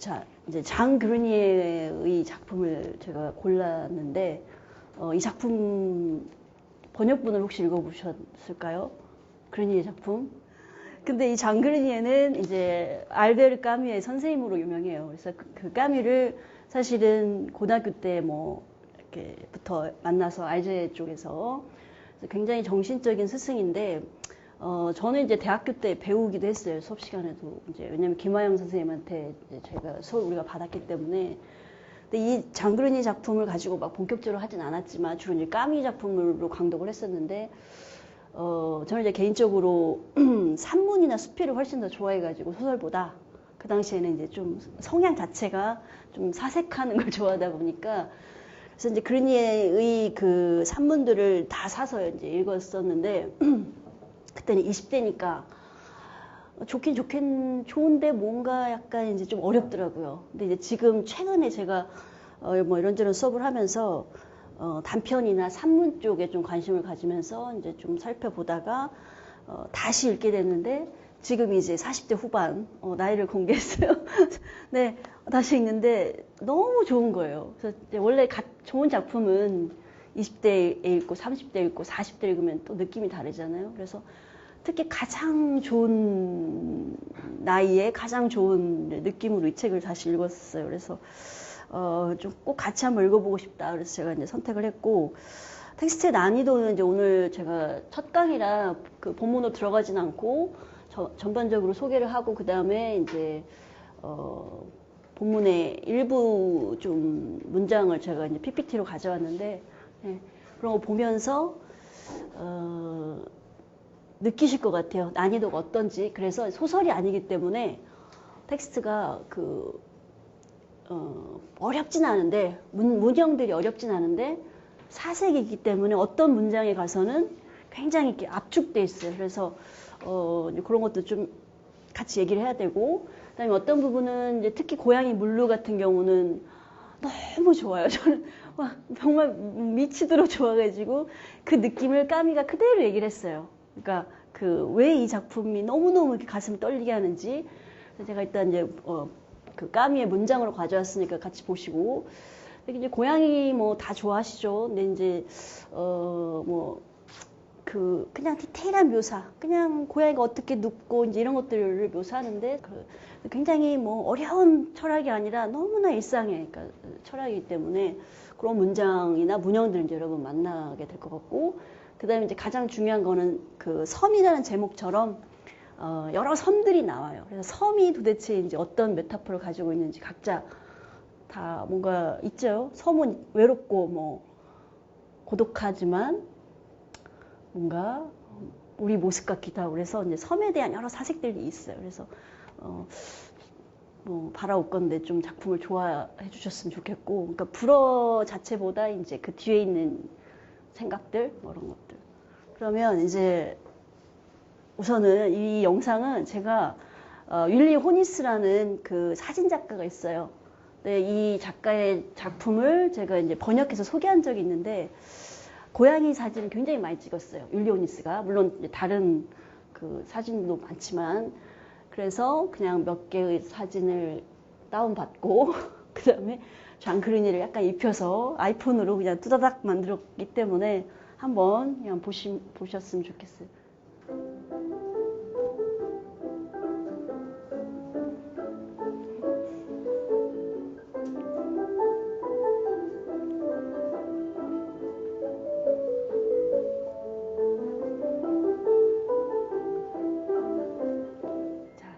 자, 이제 장 그르니에의 작품을 제가 골랐는데, 이 작품 번역본을 혹시 읽어보셨을까요? 그르니에 작품? 근데 이 장 그르니에는 이제 알베르 까뮈의 선생님으로 유명해요. 그래서 그 까뮈를 사실은 고등학교 때 뭐 이렇게부터 만나서 알제 쪽에서 굉장히 정신적인 스승인데, 저는 이제 대학교 때 배우기도 했어요. 수업 시간에도. 이제 왜냐면 김하영 선생님한테 이제 제가 수업 우리가 받았기 때문에. 근데 이 장 그르니 작품을 가지고 막 본격적으로 하진 않았지만 주로 이제 까미 작품으로 강독을 했었는데, 저는 이제 개인적으로 산문이나 수필을 훨씬 더 좋아해가지고 소설보다 그 당시에는 이제 좀 성향 자체가 좀 사색하는 걸 좋아하다 보니까 그래서 이제 그르니에의 그 산문들을 다 사서 이제 읽었었는데 그때는 20대니까 좋은데 뭔가 약간 이제 좀 어렵더라고요. 근데 이제 지금 최근에 제가 뭐 이런저런 수업을 하면서 단편이나 산문 쪽에 좀 관심을 가지면서 이제 좀 살펴보다가 다시 읽게 됐는데 지금 이제 40대 후반 나이를 공개했어요. 네, 다시 읽는데 너무 좋은 거예요. 그래서 원래 좋은 작품은 20대에 읽고 30대에 읽고 40대에 읽으면 또 느낌이 다르잖아요. 그래서 특히 가장 좋은 나이에 가장 좋은 느낌으로 이 책을 다시 읽었어요. 그래서 좀 꼭 같이 한번 읽어보고 싶다. 그래서 제가 이제 선택을 했고, 텍스트의 난이도는 이제 오늘 제가 첫 강의라 그 본문으로 들어가진 않고 전반적으로 소개를 하고 그 다음에 이제 본문의 일부 좀 문장을 제가 이제 PPT로 가져왔는데, 네, 그런 거 보면서 느끼실 것 같아요. 난이도가 어떤지. 그래서 소설이 아니기 때문에 텍스트가 어렵진 않은데, 문형들이 어렵진 않은데, 사색이기 때문에 어떤 문장에 가서는 굉장히 이렇게 압축돼 있어요. 그래서, 그런 것도 좀 같이 얘기를 해야 되고, 그 다음에 어떤 부분은 이제 특히 고양이 물루 같은 경우는 너무 좋아요. 저는 막 정말 미치도록 좋아가지고 그 느낌을 까미가 그대로 얘기를 했어요. 그러니까 왜 이 작품이 너무너무 이렇게 가슴 떨리게 하는지. 제가 일단 이제 그 까미의 문장으로 가져왔으니까 같이 보시고. 이제 고양이 뭐 다 좋아하시죠. 근데 이제 그냥 디테일한 묘사, 그냥 고양이가 어떻게 눕고 이제 이런 것들을 묘사하는데 굉장히 뭐 어려운 철학이 아니라 너무나 일상의 그러니까 철학이기 때문에 그런 문장이나 문형들을 이제 여러분 만나게 될 것 같고, 그 다음에 이제 가장 중요한 거는 그 섬이라는 제목처럼 여러 섬들이 나와요. 그래서 섬이 도대체 이제 어떤 메타포를 가지고 있는지 각자 다 뭔가 있죠. 섬은 외롭고 뭐 고독하지만 뭔가 우리 모습 같기도 하고 그래서 이제 섬에 대한 여러 사색들이 있어요. 그래서 뭐 바라올 건데 좀 작품을 좋아해 주셨으면 좋겠고, 그러니까 불어 자체보다 이제 그 뒤에 있는 생각들 뭐 이런 것들. 그러면 이제 우선은 이 영상은 제가 윌리 호니스라는 그 사진 작가가 있어요. 네, 이 작가의 작품을 제가 이제 번역해서 소개한 적이 있는데 고양이 사진을 굉장히 많이 찍었어요. 윌리 호니스가. 물론 다른 그 사진도 많지만 그래서 그냥 몇 개의 사진을 다운받고 그 다음에 장 그르니를 약간 입혀서 아이폰으로 그냥 뚜다닥 만들었기 때문에 한번 그냥 보셨으면 좋겠어요.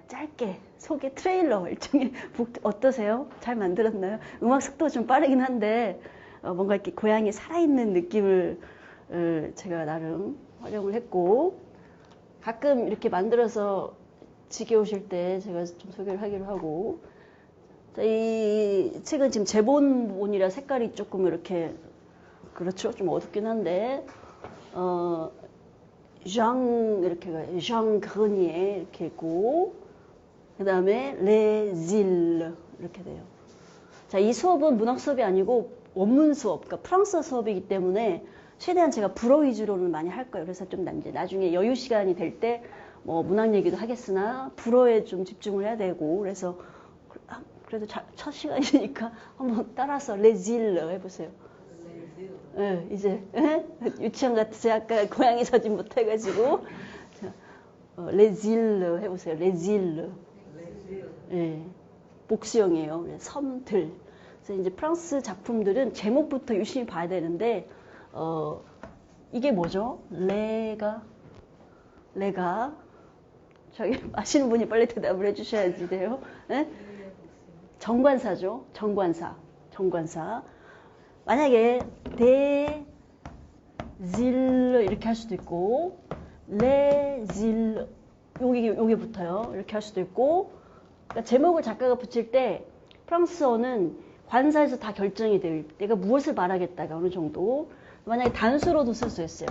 짧게 소개 트레일러 일종의 어떠세요? 잘 만들었나요? 음악 속도가 좀 빠르긴 한데 뭔가 이렇게 고양이 살아있는 느낌을 제가 나름 활용을 했고, 가끔 이렇게 만들어서 지겨우실 때 제가 좀 소개를 하기로 하고, 이 책은 지금 제본본이라 색깔이 조금 이렇게 그렇죠? 좀 어둡긴 한데 장 그르니에 이렇게 있고 그 다음에 레질 이렇게 돼요. 자, 이 수업은 문학 수업이 아니고 원문 수업, 그러니까 프랑스어 수업이기 때문에 최대한 제가 불어 위주로는 많이 할 거예요. 그래서 좀 이제 나중에 여유 시간이 될 때 뭐 문학 얘기도 하겠으나 불어에 좀 집중을 해야 되고 그래서 그래도 첫 시간이니까 한번 따라서 레질러 해보세요. 네, 이제 유치원 같아서 약간 고양이 사진부터 해가지고 레질러 해보세요. 레질러. 네, 복수형이에요. 섬들. 그래서 이제 프랑스 작품들은 제목부터 유심히 봐야 되는데 이게 뭐죠? 레가 저기 아시는 분이 빨리 대답을 해주셔야지 돼요. 네? 정관사죠. 정관사. 만약에 데질러 이렇게 할 수도 있고 레질러 요게 붙어요. 이렇게 할 수도 있고 그러니까 제목을 작가가 붙일 때 프랑스어는 관사에서 다 결정이 돼요. 내가 무엇을 말하겠다가 어느 정도. 만약에 단수로도 쓸 수 있어요.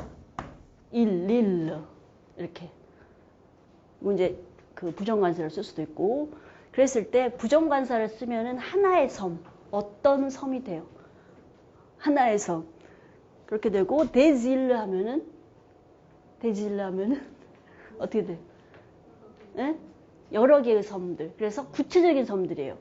릴러 이렇게. 뭐 이제 그 부정관사를 쓸 수도 있고. 그랬을 때 부정관사를 쓰면은 하나의 섬, 어떤 섬이 돼요. 하나의 섬. 그렇게 되고 데질러 하면은 어떻게 돼요? 네? 여러 개의 섬들. 그래서 구체적인 섬들이에요.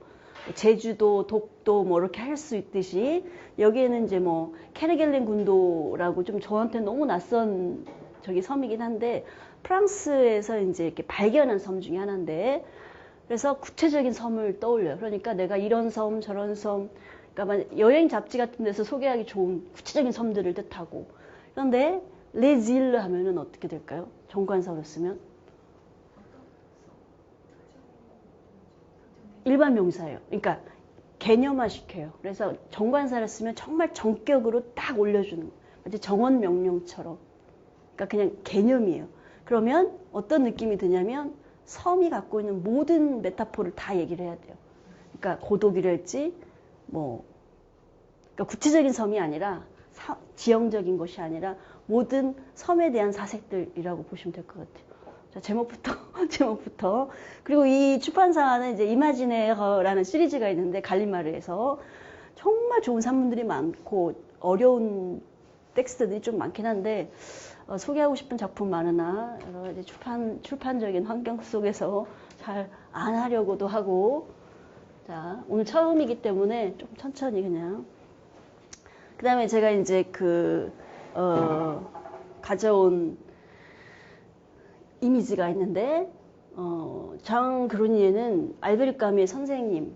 제주도, 독도 뭐 이렇게 할 수 있듯이 여기에는 이제 뭐 케르겔렌 군도라고 좀 저한테 너무 낯선 저기 섬이긴 한데 프랑스에서 이제 이렇게 발견한 섬 중에 하나인데 그래서 구체적인 섬을 떠올려요. 그러니까 내가 이런 섬, 저런 섬, 그러니까 여행 잡지 같은 데서 소개하기 좋은 구체적인 섬들을 뜻하고 그런데 레질르 하면은 어떻게 될까요? 정관사로 쓰면 일반 명사예요. 그러니까 개념화 시켜요. 그래서 정관사를 쓰면 정말 정격으로 딱 올려주는 거예요. 마치 정원 명령처럼. 그러니까 그냥 개념이에요. 그러면 어떤 느낌이 드냐면 섬이 갖고 있는 모든 메타포를 다 얘기를 해야 돼요. 그러니까 고독이랄지 뭐 그러니까 구체적인 섬이 아니라 지형적인 것이 아니라 모든 섬에 대한 사색들이라고 보시면 될 것 같아요. 자, 제목부터. 그리고 이 출판사는 이제 이마지네어라는 시리즈가 있는데 갈리마르에서 정말 좋은 산문들이 많고 어려운 텍스트들이 좀 많긴 한데 소개하고 싶은 작품 많으나 여러 이제 출판적인 환경 속에서 잘 안 하려고도 하고 자 오늘 처음이기 때문에 좀 천천히 그냥 그 다음에 제가 이제 가져온 이미지가 있는데 장 그루니에는 알베르 까미의 선생님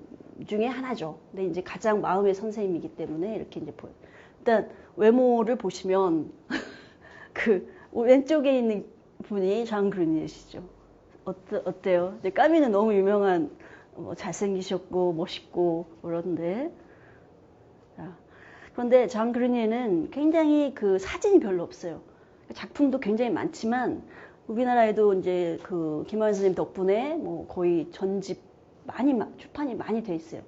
중에 하나죠. 근데 이제 가장 마음의 선생님이기 때문에 이렇게 이제 보여요. 일단 외모를 보시면 그 왼쪽에 있는 분이 장 그루니에시죠. 어때요? 이제 까미는 너무 유명한 잘생기셨고 멋있고 그런데 그런데 장 그루니에는 굉장히 그 사진이 별로 없어요. 작품도 굉장히 많지만 우리나라에도 이제 그 김하연 선생님 덕분에 뭐 거의 전집 출판이 많이 돼 있어요.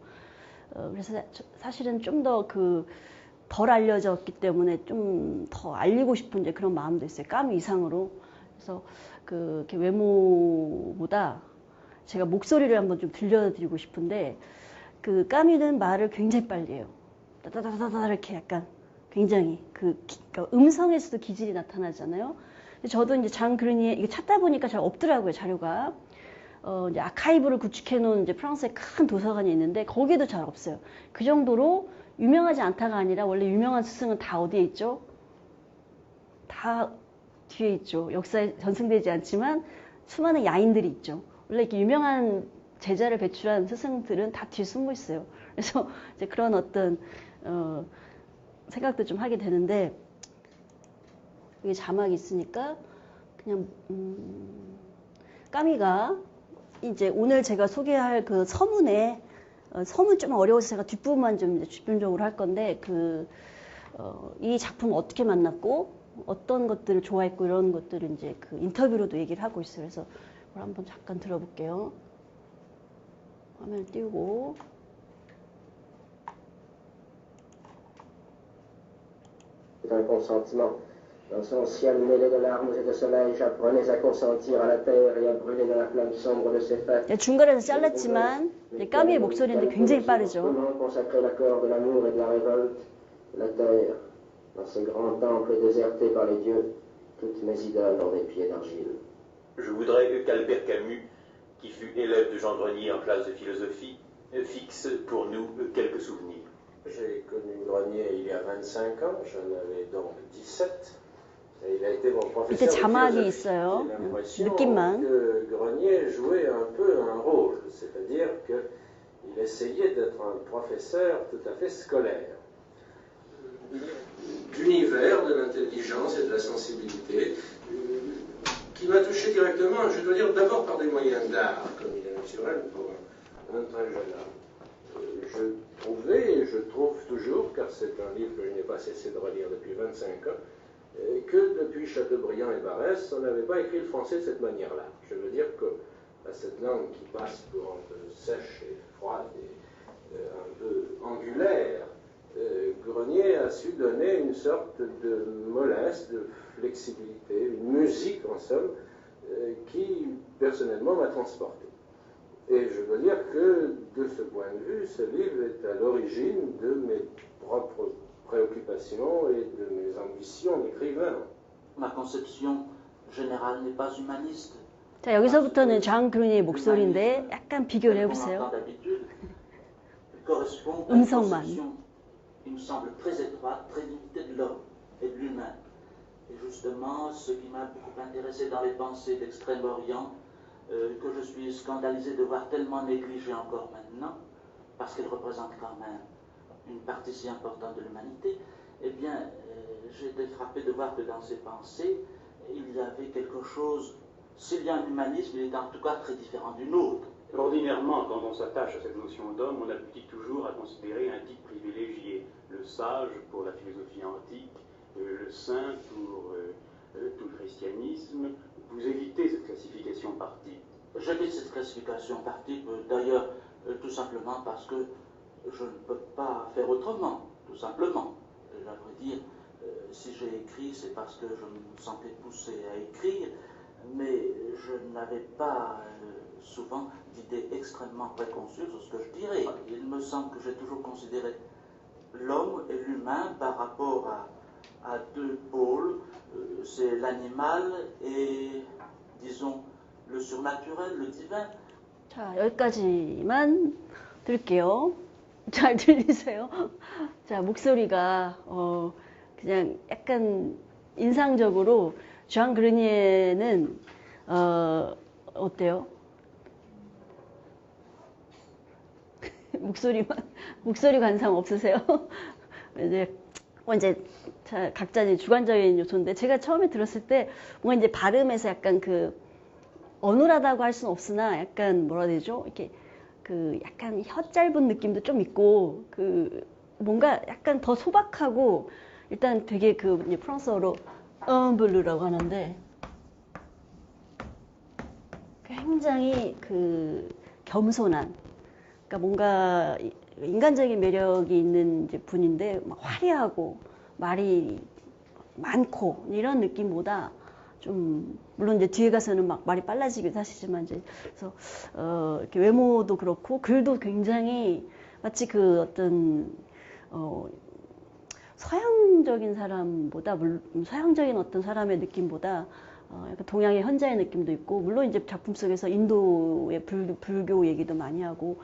그래서 사실은 좀 더 덜 알려졌기 때문에 좀 더 알리고 싶은 이제 그런 마음도 있어요. 까미 이상으로. 그래서 이렇게 외모보다 제가 목소리를 한번 좀 들려드리고 싶은데 까미는 말을 굉장히 빨리 해요. 따다다다다 이렇게 약간 굉장히 그러니까 음성에서도 기질이 나타나잖아요. 저도 이제 장 그루니에 이거 찾다 보니까 잘 없더라고요, 자료가. 이제 아카이브를 구축해 놓은 이제 프랑스의 큰 도서관이 있는데 거기에도 잘 없어요. 그 정도로 유명하지 않다가 아니라 원래 유명한 스승은 다 어디에 있죠? 다 뒤에 있죠. 역사에 전승되지 않지만 수많은 야인들이 있죠. 원래 이렇게 유명한 제자를 배출한 스승들은 다 뒤에 숨어 있어요. 그래서 이제 그런 어떤 생각도 좀 하게 되는데 여기 자막이 있으니까 그냥 까미가 이제 오늘 제가 소개할 그 서문에 서문 좀 어려워서 제가 뒷부분만 좀 집중적으로 할 건데 이 작품 어떻게 만났고 어떤 것들을 좋아했고 이런 것들을 이제 인터뷰로도 얘기를 하고 있어요. 그래서 그걸 한번 잠깐 들어볼게요. 화면을 띄우고. Un consentement. Dans son ciel mêlé de larmes et de soleil, j'apprenais à consentir à la terre et à brûler dans la flamme sombre de ses fêtes. 중간에서 잘랐지만 까미의 목소리인데 굉장히 빠르죠. Comment consacrer l'accord de l'amour et de la révolte? La terre, dans ce grand temple déserté par les dieux, toutes mes idoles ont des pieds d'argile. Je voudrais qu'Albert Camus, qui fut élève de Jean Grenier en classe de philosophie, fixe pour nous quelques souvenirs. J'ai connu Grenier il y a 25 ans, j'en avais donc 17. Et il a été mon 이때 professeur de 자막이 philosophie. 있어요. J'ai l'impression 느낌만. que Grenier jouait un peu un rôle, c'est-à-dire qu'il essayait d'être un professeur tout à fait scolaire. D'univers de l'intelligence et de la sensibilité, qui m'a touché directement, je dois dire, d'abord par des moyens d'art, comme il est naturel pour un très jeune homme. Je trouvais, et je trouve toujours, car c'est un livre que je n'ai pas cessé de relire depuis 25 ans, que depuis Chateaubriand et Barrès, on n'avait pas écrit le français de cette manière-là. Je veux dire que cette langue qui passe pour un peu sèche et froide et un peu angulaire, Grenier a su donner une sorte de mollesse, de flexibilité, une musique en somme, qui personnellement m'a transporté. Et je dois dire que de ce point de vue, ce livre est à l'origine de mes propres préoccupations et de mes ambitions d'écrivain. Ma conception générale n'est pas humaniste. 자, 여기서부터는 존 그루니의 목소리인데 약간 비교를 해보세요. 음성만. Il me semble très étroite, très limitée de l'homme et de l'humain. Et justement, ce qui m'a beaucoup intéressé dans les pensées d'Extrême-Orient, que je suis scandalisé de voir tellement négligé encore maintenant, parce qu'elle représente quand même une partie si importante de l'humanité, eh bien, j'ai été frappé de voir que dans ses pensées, il y avait quelque chose, s'il y a un humanisme, il est en tout cas très différent du nôtre. Ordinairement, quand on s'attache à cette notion d'homme, on aboutit toujours à considérer un type privilégié, le sage pour la philosophie antique, le saint pour tout le christianisme. Vous évitez cette classification par type. J'évite cette classification par type, d'ailleurs, tout simplement parce que je ne peux pas faire autrement, tout simplement. À vrai dire, si j'ai écrit, c'est parce que je me sentais poussé à écrire, mais je n'avais pas souvent d'idées extrêmement préconçues sur ce que je dirais. Il me semble que j'ai toujours considéré l'homme et l'humain par rapport à deux pôles, c'est l'animal et, disons, le surnaturel, le divin. 자, 여기까지만 들을게요. 잘 들리세요? 자, 목소리가 그냥 약간 인상적으로 존 그루니에는 어때요? 목소리 관상 없으세요? 이제 각자 이제 주관적인 요소인데 제가 처음에 들었을 때 뭔가 이제 발음에서 약간 그 어눌하다고 할 수는 없으나 약간 뭐라 해야 되죠? 이렇게 그 약간 혀 짧은 느낌도 좀 있고 그 뭔가 약간 더 소박하고 일단 되게 그 이제 프랑스어로 음블루라고 하는데 굉장히 그 겸손한 그러니까 뭔가 인간적인 매력이 있는 이제 분인데 막 화려하고 말이 많고 이런 느낌보다 좀 물론 이제 뒤에 가서는 막 말이 빨라지기도 하시지만 이제 그래서 이렇게 외모도 그렇고 글도 굉장히 마치 그 어떤 서양적인 사람보다 서양적인 어떤 사람의 느낌보다 약간 동양의 현자의 느낌도 있고 물론 이제 작품 속에서 인도의 불교 얘기도 많이 하고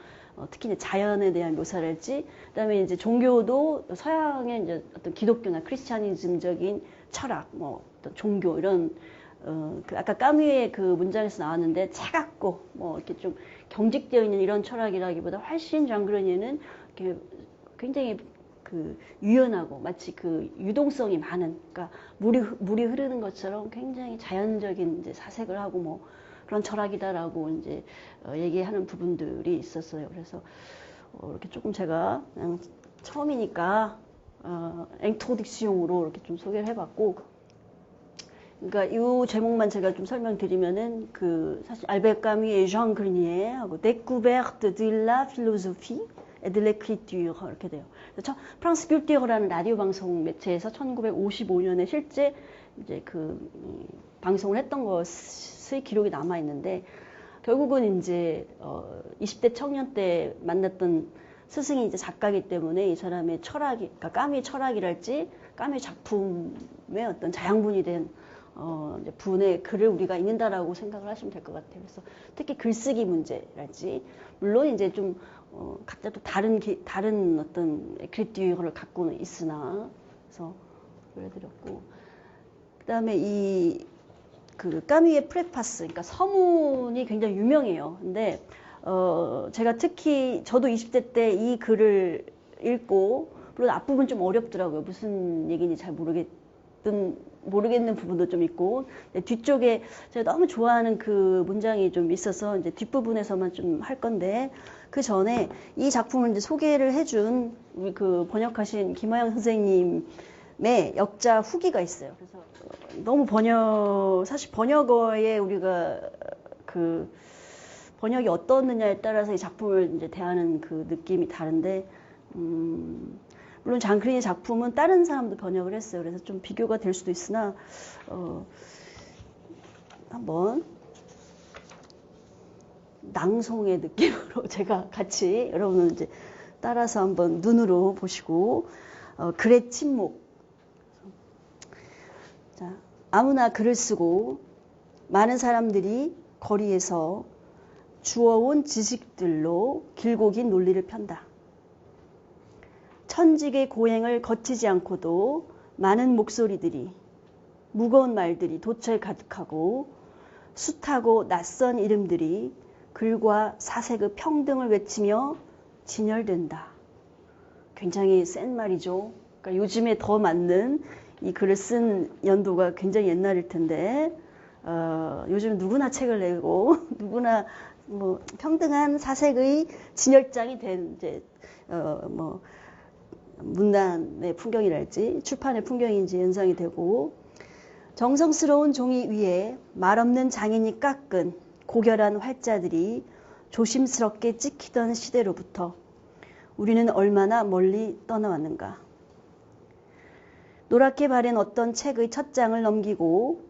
특히 이제 자연에 대한 묘사랄지 그다음에 이제 종교도 서양의 이제 어떤 기독교나 크리스찬이즘적인 철학 뭐 어떤 종교 이런 그 아까 까뮈의 그 문장에서 나왔는데 차갑고 뭐 이렇게 좀 경직되어 있는 이런 철학이라기보다 훨씬 존 그루니에는 이렇게 굉장히 그 유연하고 마치 그 유동성이 많은 그러니까 물이 흐르는 것처럼 굉장히 자연적인 이제 사색을 하고 뭐 그런 철학이다라고 이제 얘기하는 부분들이 있었어요. 그래서 이렇게 조금 제가 그냥 처음이니까 인트로덕션으로 이렇게 좀 소개를 해봤고, 그러니까 이 제목만 제가 좀 설명드리면은 그 사실 알베르 까뮈의 존 그루니에하고 découverte de la philosophie et de l'écriture 이렇게 돼요. 프랑스 뀨티어라는 라디오 방송 매체에서 1955년에 실제 이제 그 방송을 했던 것의 기록이 남아 있는데 결국은 이제 20대 청년 때 만났던 스승이 이제 작가이기 때문에 이 사람의 철학이, 그러니까 까뮈의 철학이랄지 까뮈 작품의 어떤 자양분이 된 이제 분의 글을 우리가 읽는다라고 생각을 하시면 될 것 같아요. 그래서 특히 글쓰기 문제랄지, 물론 이제 좀 각자 또 다른 어떤 그래프를 갖고는 있으나, 그래서 보여드렸고, 그다음에 그 까뮈의 프레파스, 그러니까 서문이 굉장히 유명해요. 근데 제가 특히 저도 20대 때 이 글을 읽고, 물론 앞부분 좀 어렵더라고요. 무슨 얘기인지 잘 모르겠는 부분도 좀 있고, 뒤쪽에 제가 너무 좋아하는 그 문장이 좀 있어서 이제 뒷부분에서만 좀 할 건데, 그 전에 이 작품을 이제 소개를 해준 우리 그 번역하신 김하영 선생님의 역자 후기가 있어요. 그래서 너무 사실 번역어에 우리가 그 번역이 어떻느냐에 따라서 이 작품을 이제 대하는 그 느낌이 다른데, 물론 장그린의 작품은 다른 사람도 번역을 했어요. 그래서 좀 비교가 될 수도 있으나, 한번 낭송의 느낌으로 제가 같이 여러분은 이제 따라서 한번 눈으로 보시고, 글의 침묵. 자, 아무나 글을 쓰고 많은 사람들이 거리에서 주워온 지식들로 길고 긴 논리를 편다. 천직의 고행을 거치지 않고도 많은 목소리들이, 무거운 말들이 도처에 가득하고 숱하고 낯선 이름들이 글과 사색의 평등을 외치며 진열된다. 굉장히 센 말이죠. 그러니까 요즘에 더 맞는 이 글을 쓴 연도가 굉장히 옛날일 텐데, 요즘 누구나 책을 내고 누구나 뭐 평등한 사색의 진열장이 된 이제 문단의 풍경이랄지 출판의 풍경인지 연상이 되고, 정성스러운 종이 위에 말없는 장인이 깎은 고결한 활자들이 조심스럽게 찍히던 시대로부터 우리는 얼마나 멀리 떠나왔는가. 노랗게 바른 어떤 책의 첫 장을 넘기고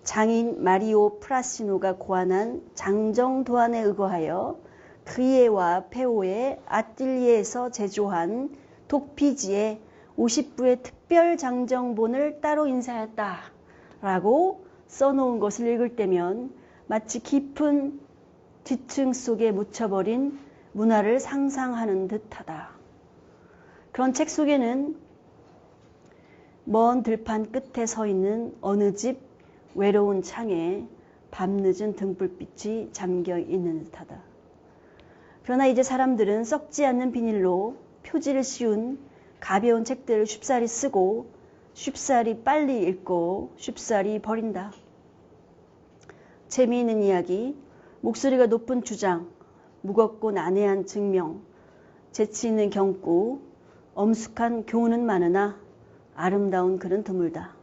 장인 마리오 프라시노가 고안한 장정 도안에 의거하여 크이에와 페오의 아뜰리에에서 제조한 독피지에 50부의 특별 장정본을 따로 인쇄하였다 라고 써놓은 것을 읽을 때면 마치 깊은 뒤층 속에 묻혀버린 문화를 상상하는 듯하다. 그런 책 속에는 먼 들판 끝에 서 있는 어느 집 외로운 창에 밤늦은 등불빛이 잠겨 있는 듯하다. 그러나 이제 사람들은 썩지 않는 비닐로 표지를 씌운 가벼운 책들을 쉽사리 쓰고 쉽사리 빨리 읽고 쉽사리 버린다. 재미있는 이야기, 목소리가 높은 주장, 무겁고 난해한 증명, 재치 있는 경구, 엄숙한 교훈은 많으나 아름다운 글은 드물다.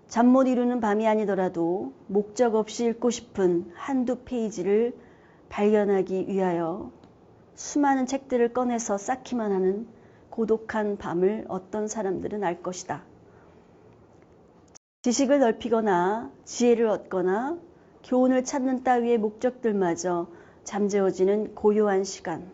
잠 못 이루는 밤이 아니더라도 목적 없이 읽고 싶은 한두 페이지를 발견하기 위하여 수많은 책들을 꺼내서 쌓기만 하는 고독한 밤을 어떤 사람들은 알 것이다. 지식을 넓히거나 지혜를 얻거나 교훈을 찾는 따위의 목적들마저 잠재워지는 고요한 시간.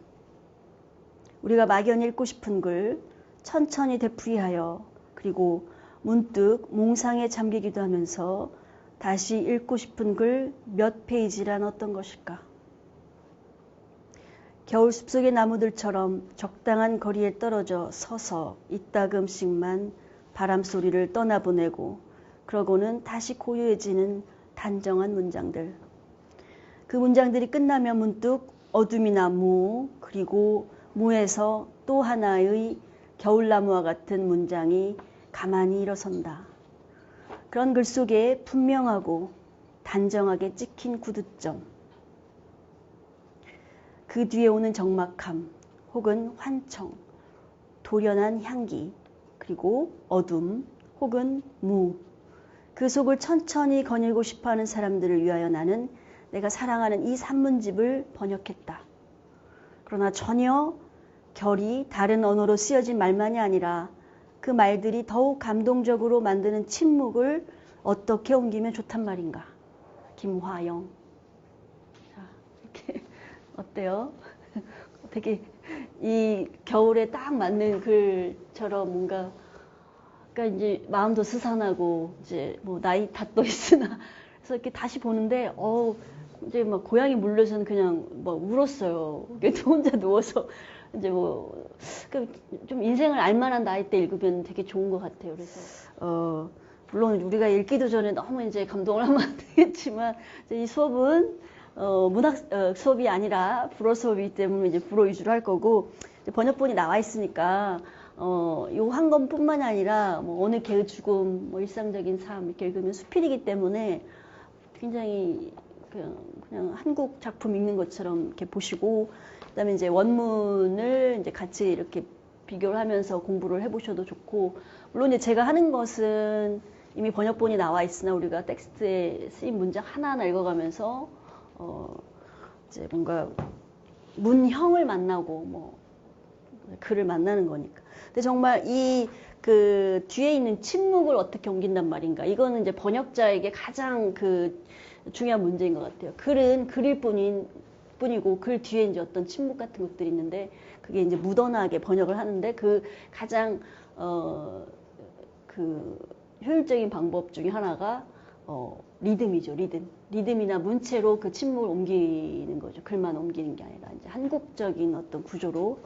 우리가 막연히 읽고 싶은 글 천천히 되풀이하여 그리고 문득 몽상에 잠기기도 하면서 다시 읽고 싶은 글 몇 페이지란 어떤 것일까? 겨울 숲속의 나무들처럼 적당한 거리에 떨어져 서서 이따금씩만 바람 소리를 떠나보내고 그러고는 다시 고요해지는 단정한 문장들. 그 문장들이 끝나면 문득 어둠이나 무, 그리고 무에서 또 하나의 겨울나무와 같은 문장이 가만히 일어선다. 그런 글 속에 분명하고 단정하게 찍힌 구두점. 그 뒤에 오는 적막함 혹은 환청, 돌연한 향기, 그리고 어둠 혹은 무. 그 속을 천천히 거닐고 싶어하는 사람들을 위하여 나는 내가 사랑하는 이 산문집을 번역했다. 그러나 전혀 결이 다른 언어로 쓰여진 말만이 아니라 그 말들이 더욱 감동적으로 만드는 침묵을 어떻게 옮기면 좋단 말인가. 김화영. 자, 이렇게 어때요? 되게 이 겨울에 딱 맞는 글처럼 뭔가 그러니까 이제 마음도 스산하고 이제 뭐 나이 탓도 있으나 그래서 이렇게 다시 보는데 이제 막 고양이 물려서는 그냥 막 울었어요. 혼자 누워서 이제 뭐 좀 인생을 알만한 나이 때 읽으면 되게 좋은 것 같아요. 그래서 물론 우리가 읽기도 전에 너무 이제 감동을 하면 안 되겠지만 이제 이 수업은 문학 수업이 아니라 불어 수업이기 때문에 이제 불어 위주로 할 거고 이제 번역본이 나와 있으니까 요 한 권뿐만이 아니라 뭐 어느 개의 죽음, 뭐 일상적인 삶 이렇게 읽으면 수필이기 때문에 굉장히 그냥 한국 작품 읽는 것처럼 이렇게 보시고 그다음에 이제 원문을 이제 같이 이렇게 비교를 하면서 공부를 해보셔도 좋고 물론 이제 제가 하는 것은 이미 번역본이 나와 있으나 우리가 텍스트에 쓰인 문장 하나하나 읽어가면서 이제 뭔가 문형을 만나고 뭐 글을 만나는 거니까. 근데 정말 그 뒤에 있는 침묵을 어떻게 옮긴단 말인가. 이거는 이제 번역자에게 가장 그 중요한 문제인 것 같아요. 글은 글일 뿐이고 글 뒤에 이제 어떤 침묵 같은 것들이 있는데 그게 이제 묻어나게 번역을 하는데 그 가장 그 효율적인 방법 중에 하나가 리듬이죠. 리듬이나 문체로 그 침묵을 옮기는 거죠. 글만 옮기는 게 아니라 이제 한국적인 어떤 구조로